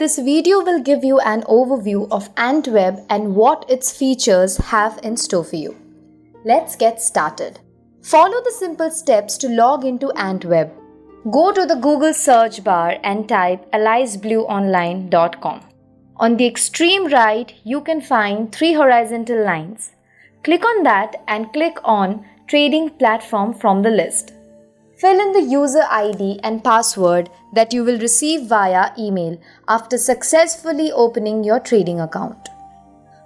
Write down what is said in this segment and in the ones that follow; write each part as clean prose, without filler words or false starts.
This video will give you an overview of AntWeb and what its features have in store for you. Let's get started. Follow the simple steps to log into AntWeb. Go to the Google search bar and type AliceblueOnline.com. On the extreme right, you can find 3 horizontal lines. Click on that and click on Trading Platform from the list. Fill in the user ID and password that you will receive via email after successfully opening your trading account.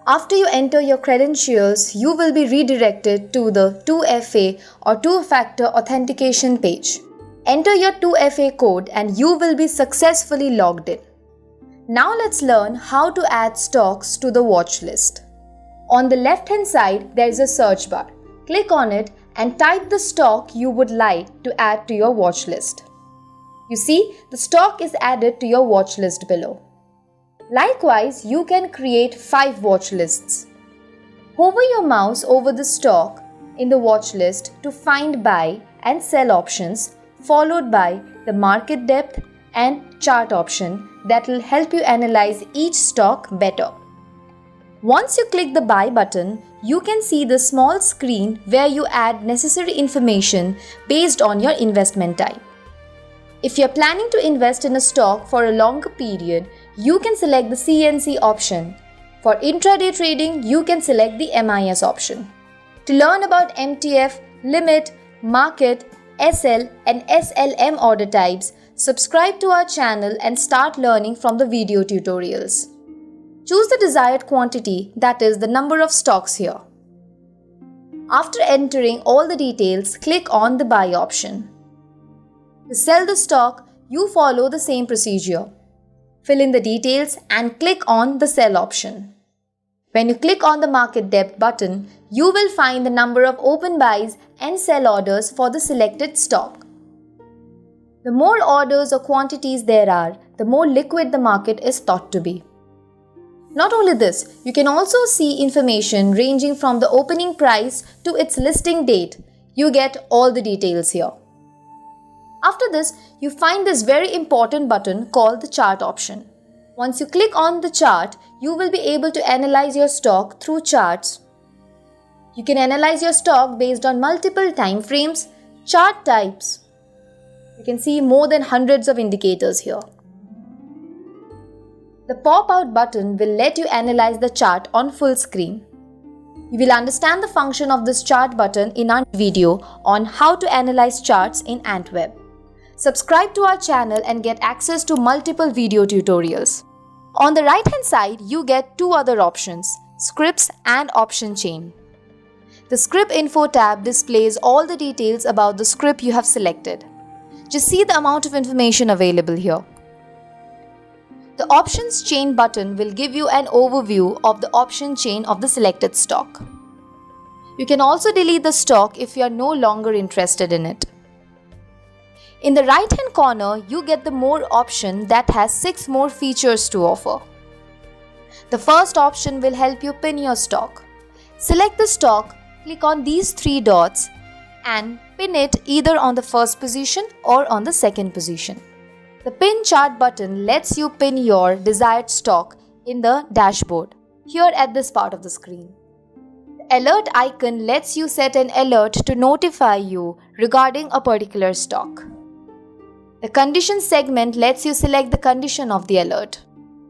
After you enter your credentials, you will be redirected to the 2FA or two-factor authentication page. Enter your 2FA code and you will be successfully logged in. Now let's learn how to add stocks to the watch list. On the left-hand side, there is a search bar. Click on it and type the stock you would like to add to your watch list. You see, the stock is added to your watch list below. Likewise, you can create 5 watch lists. Hover your mouse over the stock in the watch list to find buy and sell options, followed by the market depth and chart option that will help you analyze each stock better. Once you click the buy button, you can see the small screen where you add necessary information based on your investment type. If you're planning to invest in a stock for a longer period, you can select the CNC option. For intraday trading, you can select the MIS option. To learn about MTF, limit, market, SL and SLM order types, subscribe to our channel and start learning from the video tutorials. Choose the desired quantity, that is the number of stocks here. After entering all the details, click on the buy option. To sell the stock, you follow the same procedure. Fill in the details and click on the sell option. When you click on the market depth button, you will find the number of open buys and sell orders for the selected stock. The more orders or quantities there are, the more liquid the market is thought to be. Not only this, you can also see information ranging from the opening price to its listing date. You get all the details here. After this, you find this very important button called the chart option. Once you click on the chart, you will be able to analyze your stock through charts. You can analyze your stock based on multiple time frames, chart types. You can see more than hundreds of indicators here. The pop-out button will let you analyze the chart on full screen. You will understand the function of this chart button in our video on how to analyze charts in AntWeb. Subscribe to our channel and get access to multiple video tutorials. On the right-hand side, you get 2 other options, scripts and option chain. The script info tab displays all the details about the script you have selected. Just see the amount of information available here. The options chain button will give you an overview of the option chain of the selected stock. You can also delete the stock if you are no longer interested in it. In the right-hand corner, you get the more option that has 6 more features to offer. The first option will help you pin your stock. Select the stock, click on these 3 dots and pin it either on the first position or on the second position. The pin chart button lets you pin your desired stock in the dashboard, here at this part of the screen. The alert icon lets you set an alert to notify you regarding a particular stock. The condition segment lets you select the condition of the alert.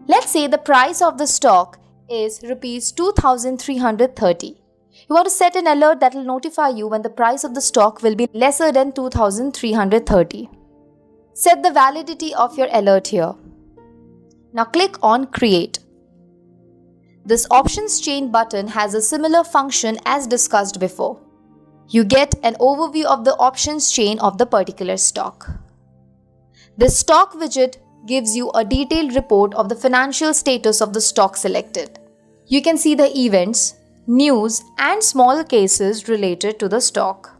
Let's say the price of the stock is Rs 2,330. You want to set an alert that will notify you when the price of the stock will be lesser than 2,330. Set the validity of your alert here. Now click on Create. This options chain button has a similar function as discussed before. You get an overview of the options chain of the particular stock. This stock widget gives you a detailed report of the financial status of the stock selected. You can see the events, news, and small cases related to the stock.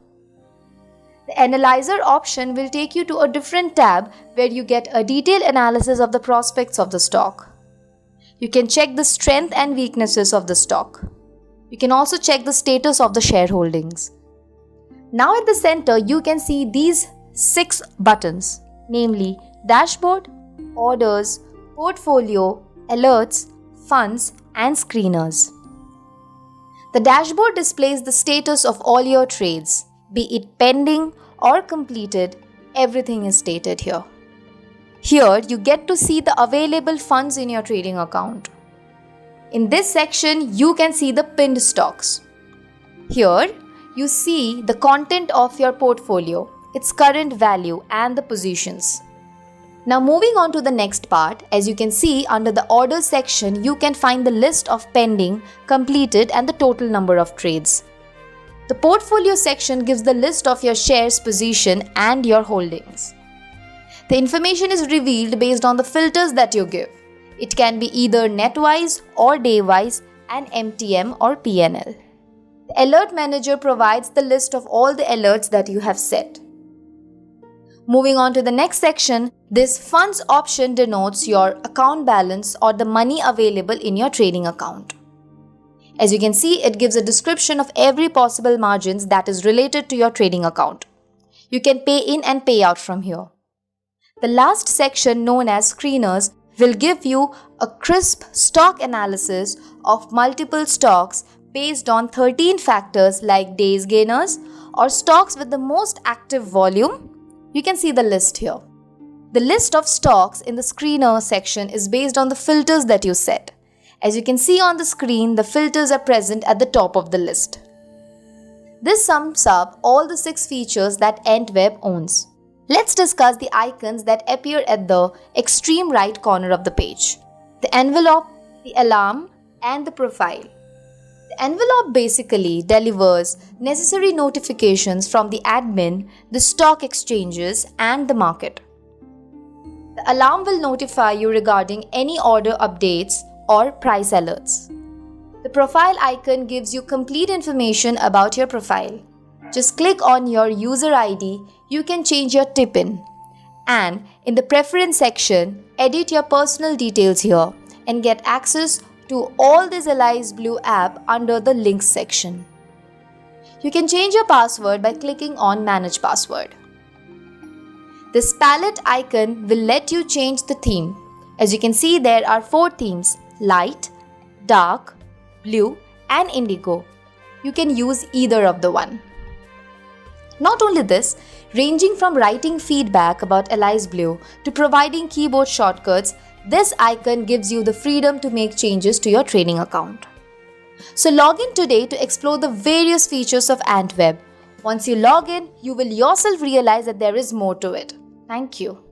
The Analyzer option will take you to a different tab where you get a detailed analysis of the prospects of the stock. You can check the strength and weaknesses of the stock. You can also check the status of the shareholdings. Now at the center, you can see these 6 buttons, namely Dashboard, Orders, portfolio, alerts, funds, and screeners. The dashboard displays the status of all your trades, be it pending or completed, everything is stated here. Here, you get to see the available funds in your trading account. In this section, you can see the pinned stocks. Here, you see the content of your portfolio, its current value, and the positions. Now moving on to the next part, as you can see under the orders section, you can find the list of pending, completed, and the total number of trades. The portfolio section gives the list of your shares position and your holdings. The information is revealed based on the filters that you give. It can be either net-wise or day-wise and MTM or PNL. The alert manager provides the list of all the alerts that you have set. Moving on to the next section, this funds option denotes your account balance or the money available in your trading account. As you can see, it gives a description of every possible margins that is related to your trading account. You can pay in and pay out from here. The last section, known as screeners, will give you a crisp stock analysis of multiple stocks based on 13 factors like days gainers or stocks with the most active volume. You can see the list here. The list of stocks in the screener section is based on the filters that you set. As you can see on the screen, the filters are present at the top of the list. This sums up all the 6 features that AntWeb owns. Let's discuss the icons that appear at the extreme right corner of the page. The envelope, the alarm, and the profile. The envelope basically delivers necessary notifications from the admin, the stock exchanges, and the market. The alarm will notify you regarding any order updates or price alerts. The profile icon gives you complete information about your profile. Just click on your user ID, you can change your tip-in. And in the preference section, edit your personal details here and get access to all this Aliceblue app under the links section. You can change your password by clicking on Manage Password. This palette icon will let you change the theme. As you can see, there are 4 themes: light, dark, blue, and indigo. You can use either of the one. Not only this, ranging from writing feedback about Aliceblue to providing keyboard shortcuts, this icon gives you the freedom to make changes to your trading account. So log in today to explore the various features of AntWeb. Once you log in, you will yourself realize that there is more to it. Thank you.